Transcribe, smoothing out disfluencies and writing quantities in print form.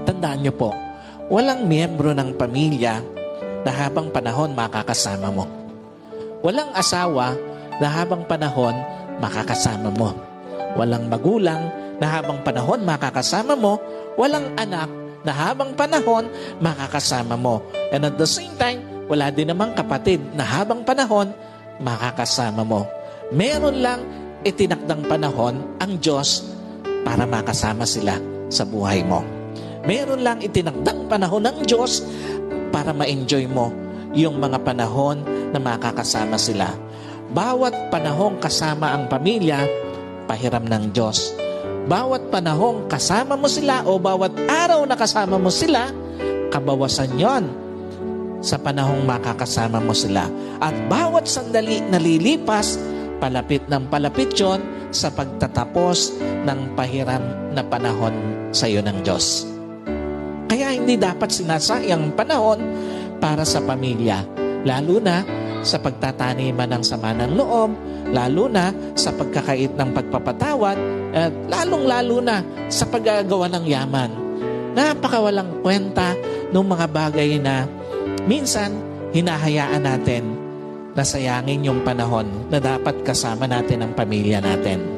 Tandaan niyo po, walang miyembro ng pamilya na habang panahon makakasama mo. Walang asawa na habang panahon makakasama mo. Walang magulang na habang panahon makakasama mo. Walang anak na habang panahon makakasama mo. And at the same time, wala din namang kapatid na habang panahon makakasama mo. Meron lang itinakdang panahon ang Diyos para makasama sila sa buhay mo. Meron lang itinakdang panahon ng Diyos para ma-enjoy mo yung mga panahon na makakasama sila. Bawat panahong kasama ang pamilya, pahiram ng Diyos. Bawat panahong kasama mo sila o bawat araw na kasama mo sila, kabawasan yon sa panahong makakasama mo sila. At bawat sandali na lilipas, palapit ng palapit yon sa pagtatapos ng pahiram na panahon sa iyo ng Diyos. Kaya hindi dapat sinasayang panahon para sa pamilya, lalo na sa pagtataniman ng sama ng loob, lalo na sa pagkakait ng pagpapatawad, at lalong-lalo na sa paggagawa ng yaman. Napakawalang kwenta ng mga bagay na minsan hinahayaan natin na sayangin yung panahon na dapat kasama natin ang pamilya natin.